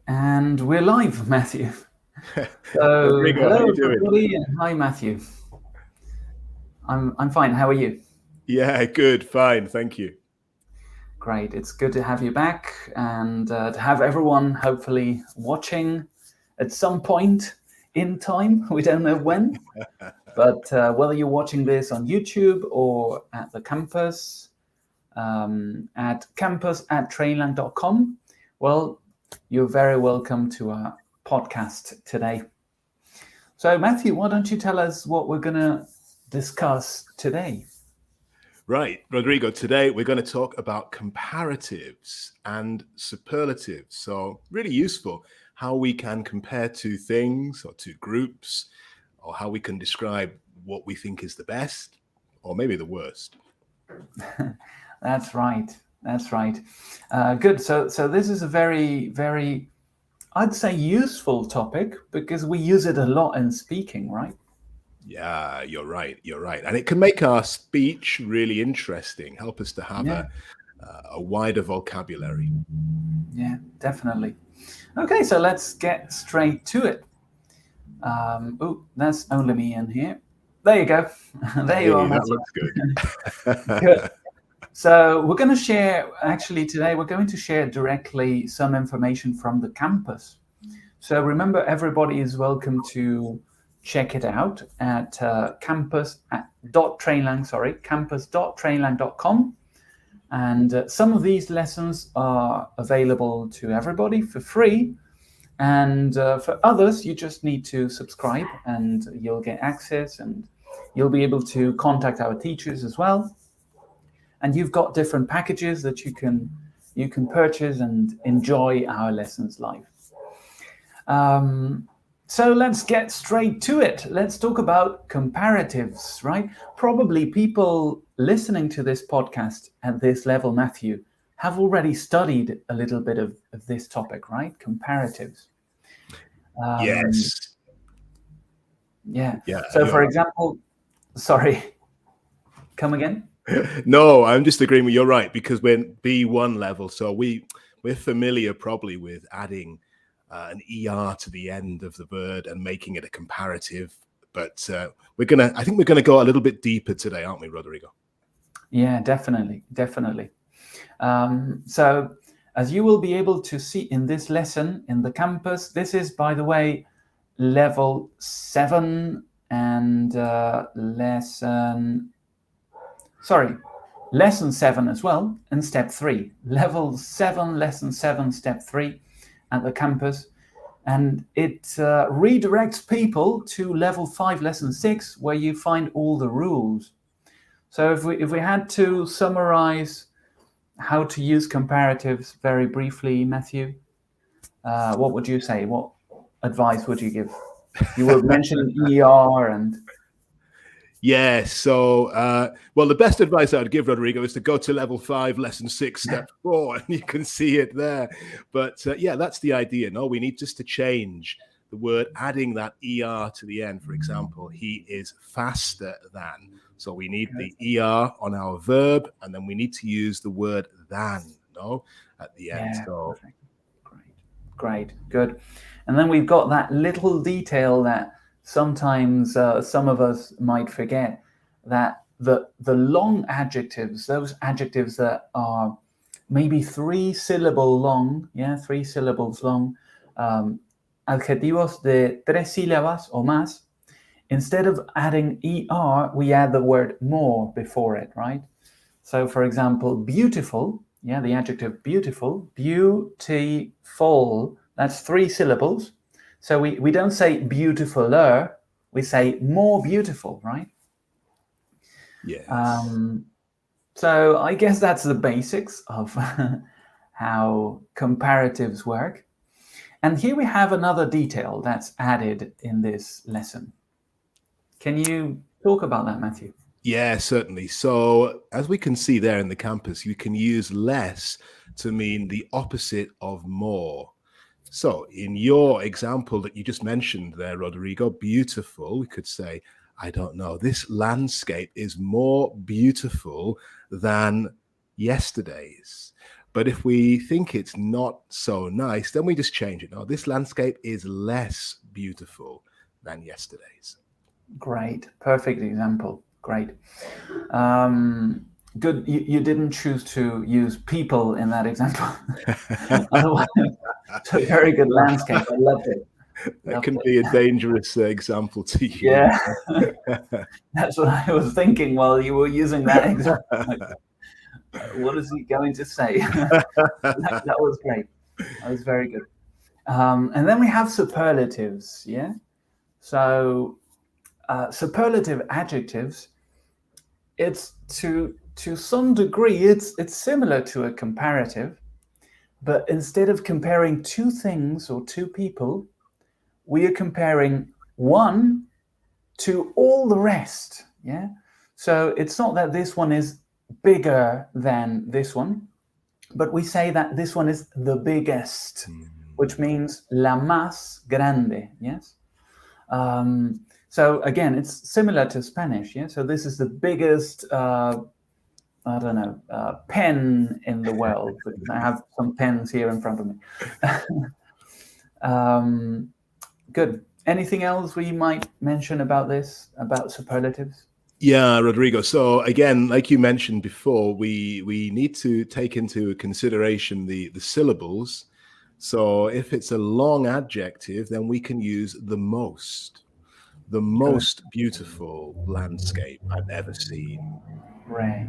And we're live, Matthew. So, Rodrigo, how hello you doing? everybody, and hi, Matthew. I'm fine. How are you? Yeah, good, fine, thank you. Great. It's good to have you back, and to have everyone hopefully watching at some point in time. We don't know when, but whether you're watching this on YouTube or at the campus, at campus@trainlang.com, well, you're very welcome to our podcast today. So, Matthew, why don't you tell us what we're going to discuss today? Right, Rodrigo, today we're going to talk about comparatives and superlatives. So, really useful how we can compare two things or two groups, or how we can describe what we think is the best or maybe the worst. That's right. That's right. Good. So this is a very, very, I'd say, useful topic because we use it a lot in speaking, right? Yeah, you're right. You're right. And it can make our speech really interesting, help us to have Yeah. a wider vocabulary. Yeah, definitely. Okay, so let's get straight to it. Oh, that's only me in here. There you go. There you are, Hey, that Matthew. looks good. Good. So we're going to share, actually today, we're going to share directly some information from the campus. So remember, everybody is welcome to check it out at campus.trainlang.com. And some of these lessons are available to everybody for free. And for others, you just need to subscribe and you'll get access and you'll be able to contact our teachers as well. And you've got different packages that you can purchase and enjoy our lessons live. So let's get straight to it. Let's talk about comparatives, right? Probably people listening to this podcast at this level, Matthew, have already studied a little bit of this topic, right? Comparatives. Yes. Yeah. Yeah. So, for example, sorry, come again? No, I'm just agreeing with you're right, because we're B1 level, so we're familiar probably with adding an ER to the end of the word and making it a comparative. But I think we're gonna go a little bit deeper today, aren't we, Rodrigo? Yeah, definitely, definitely. So as you will be able to see in this lesson in the campus, this is, by the way, level 7 and lesson 7 as well, and step 3. Level 7, lesson 7, step 3 at the campus. And it redirects people to level 5, lesson 6, where you find all the rules. So if we had to summarize how to use comparatives very briefly, Matthew, what would you say? What advice would you give? You were mentioning ER and... Yeah, so, well, the best advice I would give, Rodrigo, is to go to level 5, lesson 6, step 4, and you can see it there. But yeah, that's the idea. No, we need just to change the word, adding that ER to the end. For example, he is faster than. So we need the ER on our verb, and then we need to use the word than, no, at the end. Yeah, So perfect. Great, good. And then we've got that little detail that sometimes some of us might forget, that the long adjectives, those adjectives that are maybe 3 syllable long, 3 syllables long, adjetivos de 3 sílabas o más, instead of adding ER, we add the word more before it, right? So for example, beautiful, the adjective beautiful, beautiful, that's 3 syllables. So we don't say beautifuler, we say more beautiful, right? yes. So I guess that's the basics of how comparatives work. And here we have another detail that's added in this lesson. Can you talk about that, Matthew? Yeah, certainly. So as we can see there in the campus, you can use less to mean the opposite of more. So in your example that you just mentioned there, Rodrigo, beautiful, we could say, I don't know, this landscape is more beautiful than yesterday's. But if we think it's not so nice, then we just change it. Oh, this landscape is less beautiful than yesterday's. Great. Perfect example. Great. Good. You didn't choose to use people in that example. Otherwise, it's a very good landscape. I loved it. That can be a dangerous example to use. Yeah. That's what I was thinking while you were using that example. What is he going to say? That was great. That was very good. And then we have superlatives. Yeah. So superlative adjectives, it's to some degree, it's similar to a comparative, but instead of comparing two things or two people, we are comparing one to all the rest. Yeah. So it's not that this one is bigger than this one, but we say that this one is the biggest, which means la más grande. Yes. So again, it's similar to Spanish. Yeah. So this is the biggest, I don't know, pen in the world. Because I have some pens here in front of me. Good. Anything else we might mention about this, about superlatives? Yeah, Rodrigo. So again, like you mentioned before, we need to take into consideration the syllables. So if it's a long adjective, then we can use the most beautiful landscape I've ever seen. Right.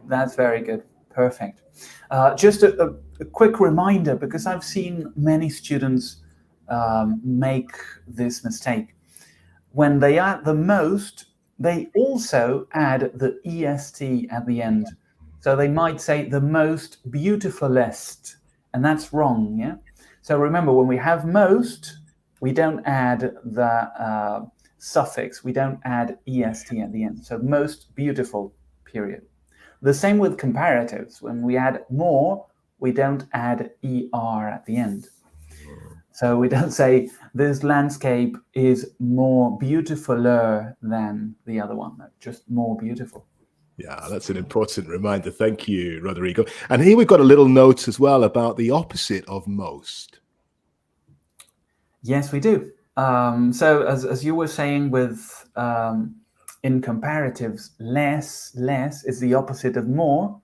That's very good. Perfect. Just a quick reminder, because I've seen many students make this mistake. When they add the most, they also add the est at the end. So they might say the most beautifulest, and that's wrong. Yeah. So remember, when we have most, we don't add the suffix. We don't add est at the end. So most beautiful, period. The same with comparatives. When we add more, we don't add er at the end. So we don't say this landscape is more beautifuler than the other one, just more beautiful. Yeah, that's an important reminder. Thank you, Rodrigo. And here we've got a little note as well about the opposite of most. Yes, we do. So as you were saying with in comparatives, less is the opposite of more.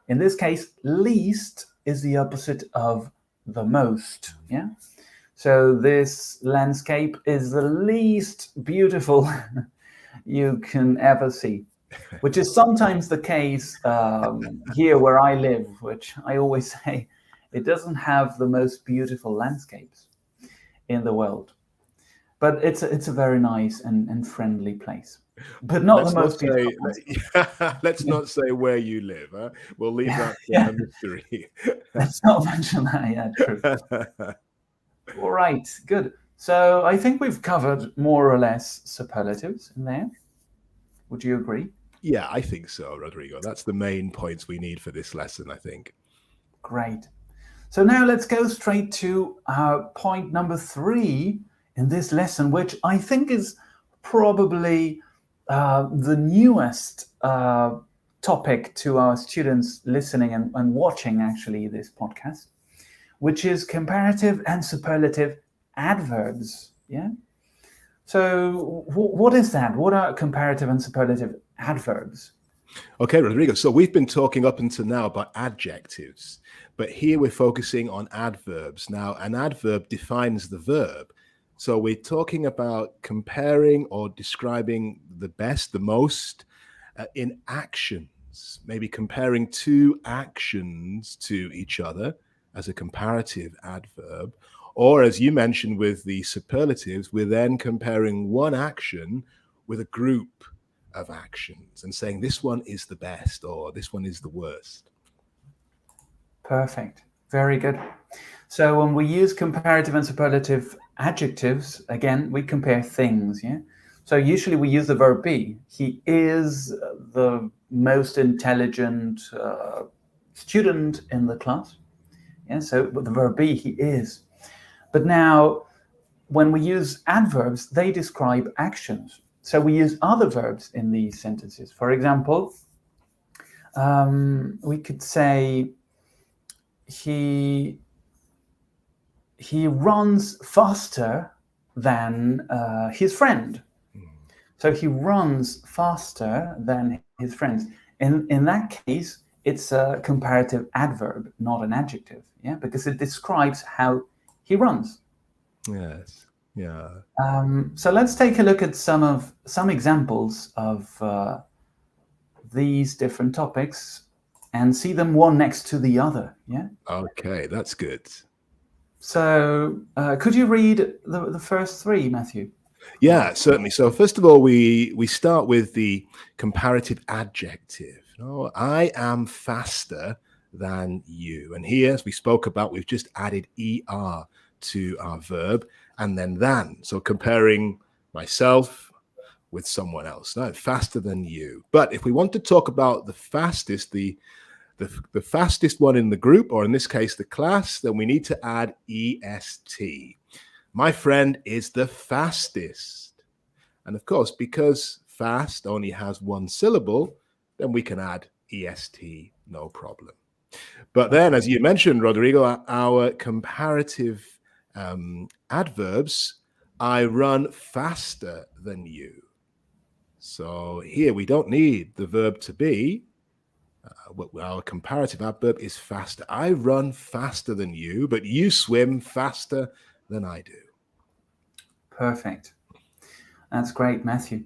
In this case, least is the opposite of the most. Yeah. So this landscape is the least beautiful you can ever see, which is sometimes the case here where I live, which I always say it doesn't have the most beautiful landscapes in the world. But it's a very nice and friendly place. But not the most beautiful. Let's not say where you live. Huh? We'll leave that a mystery. Let's not mention that. Yeah, true. All right, good. So I think we've covered more or less superlatives in there. Would you agree? Yeah, I think so, Rodrigo. That's the main points we need for this lesson, I think. Great. So now let's go straight to point number 3 in this lesson, which I think is probably the newest topic to our students listening and watching actually this podcast, which is comparative and superlative adverbs. Yeah. So what is that? What are comparative and superlative adverbs? Okay, Rodrigo. So we've been talking up until now about adjectives, but here we're focusing on adverbs. Now, an adverb defines the verb. So we're talking about comparing or describing the best, the most in actions, maybe comparing two actions to each other as a comparative adverb. Or as you mentioned with the superlatives, we're then comparing one action with a group of actions and saying this one is the best or this one is the worst. Perfect. Very good. So when we use comparative and superlative adjectives, again, we compare things. Yeah. So usually we use the verb be. He is the most intelligent student in the class. Yeah. So with the verb be, he is. But now, when we use adverbs, they describe actions. So we use other verbs in these sentences. For example, we could say, he runs faster than his friend. So he runs faster than his friends. In that case, it's a comparative adverb, not an adjective, yeah, because it describes how he runs. Yes. Yeah. So let's take a look at some examples of these different topics and see them one next to the other. Yeah. Okay, that's good. So could you read the first three, Matthew? Yeah, certainly. So first of all, we start with the comparative adjective. Oh, I am faster than you. And here, as we spoke about, we've just added er to our verb and then than. So comparing myself with someone else. No, faster than you. But if we want to talk about the fastest, the fastest one in the group, or in this case, the class, then we need to add est. My friend is the fastest. And of course, because fast only has one syllable, then we can add est, no problem. But then, as you mentioned, Rodrigo, our comparative adverbs, I run faster than you. So here we don't need the verb to be. Our comparative adverb is faster. I run faster than you, but you swim faster than I do. Perfect. That's great, Matthew.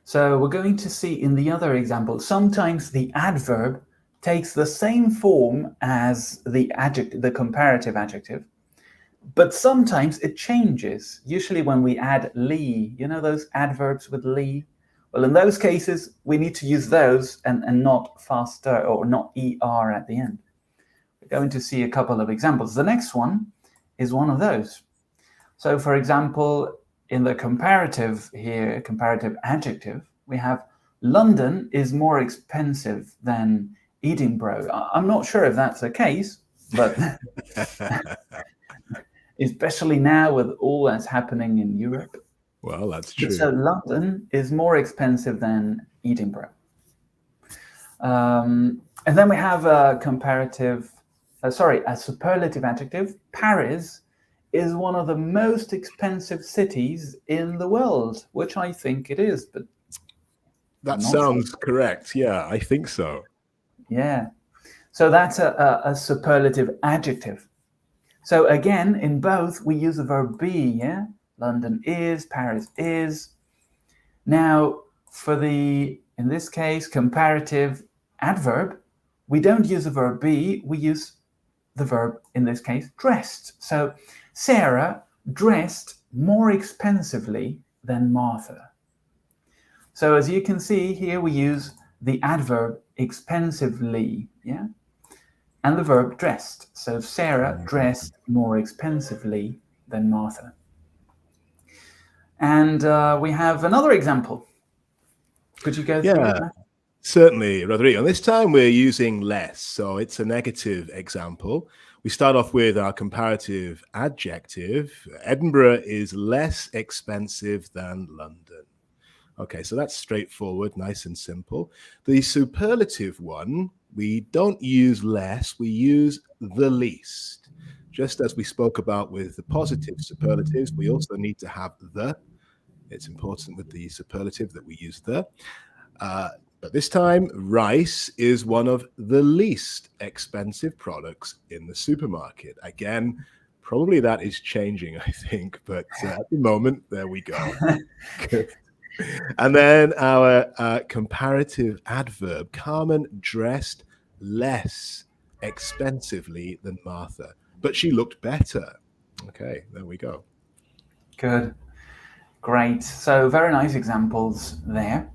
So we're going to see in the other example, sometimes the adverb takes the same form as the adjective, the comparative adjective, but sometimes it changes. Usually when we add ly, you know those adverbs with ly? Well, in those cases, we need to use those and not faster or not er at the end. We're going to see a couple of examples. The next one is one of those. So for example, in the comparative here, comparative adjective, we have London is more expensive than Edinburgh. I'm not sure if that's the case, but especially now with all that's happening in Europe. Well, that's true. So London is more expensive than Edinburgh. And then we have a superlative adjective. Paris is one of the most expensive cities in the world, which I think it is, but that sounds correct. Yeah, I think so. Yeah. So that's a superlative adjective. So again, in both, we use the verb be, yeah? London is, Paris is. Now, in this case, comparative adverb, we don't use the verb be, we use the verb, in this case, dressed. So Sarah dressed more expensively than Martha. So as you can see here, we use the adverb expensively, yeah? And the verb dressed. So Sarah dressed more expensively than Martha. And we have another example. Could you go through it, Matt? Certainly, Rodrigo. This time we're using less, so it's a negative example. We start off with our comparative adjective. Edinburgh is less expensive than London. Okay, so that's straightforward, nice and simple. The superlative one, we don't use less, we use the least. Just as we spoke about with the positive superlatives, we also need to have the. It's important with the superlative that we use the. But this time, rice is one of the least expensive products in the supermarket. Again, probably that is changing, I think, but at the moment, there we go. And then our comparative adverb, Carmen dressed less expensively than Martha, but she looked better. Okay, there we go. Good. Great. So very nice examples there.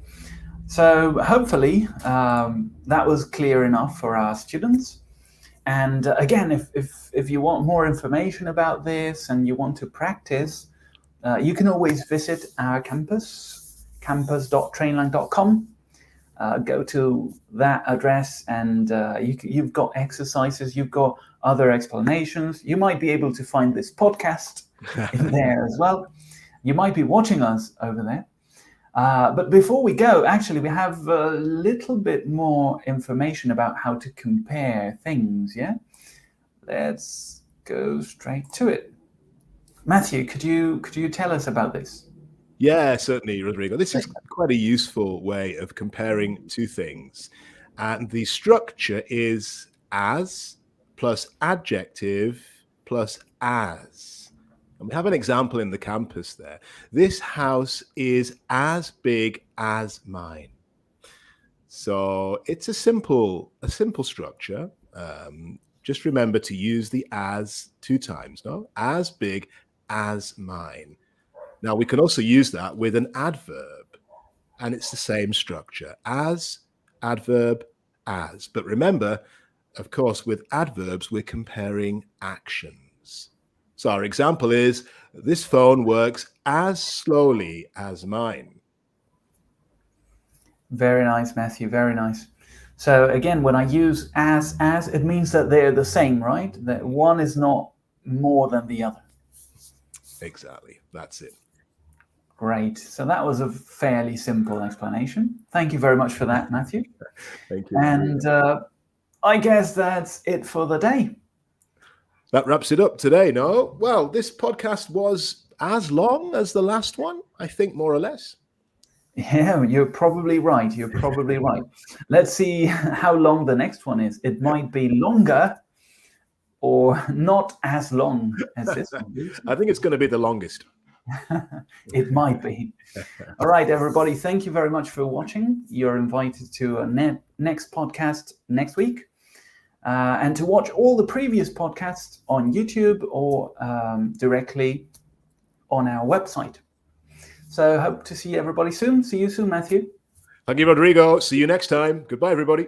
So hopefully that was clear enough for our students. And again, if you want more information about this and you want to practice, you can always visit our campus.trainlang.com. Go to that address and you've got exercises, you've got other explanations. You might be able to find this podcast in there as well. You might be watching us over there. But before we go, actually, we have a little bit more information about how to compare things, yeah? let's go straight to it. Matthew, could you tell us about this? Yeah, certainly, Rodrigo. This is quite a useful way of comparing two things. And the structure is as plus adjective plus as. And we have an example in the campus there. This house is as big as mine. So it's a simple structure. Just remember to use the as 2 times, no? As big as mine. Now, we can also use that with an adverb, and it's the same structure. As, adverb, as. But remember, of course, with adverbs, we're comparing actions. So our example is, this phone works as slowly as mine. Very nice, Matthew, very nice. So again, when I use as, it means that they're the same, right? That one is not more than the other. Exactly, that's it. Great. So that was a fairly simple explanation. Thank you very much for that, Matthew. Thank you. And I guess that's it for the day. That wraps it up today, no? Well, this podcast was as long as the last one, I think, more or less. Yeah, you're probably right. You're probably right. Let's see how long the next one is. It might be longer or not as long as this one. I think it's going to be the longest. It might be. All right, everybody. Thank you very much for watching. You're invited to a next podcast next week. And to watch all the previous podcasts on YouTube or directly on our website. So hope to see everybody soon. See you soon, Matthew. Thank you, Rodrigo. See you next time. Goodbye, everybody.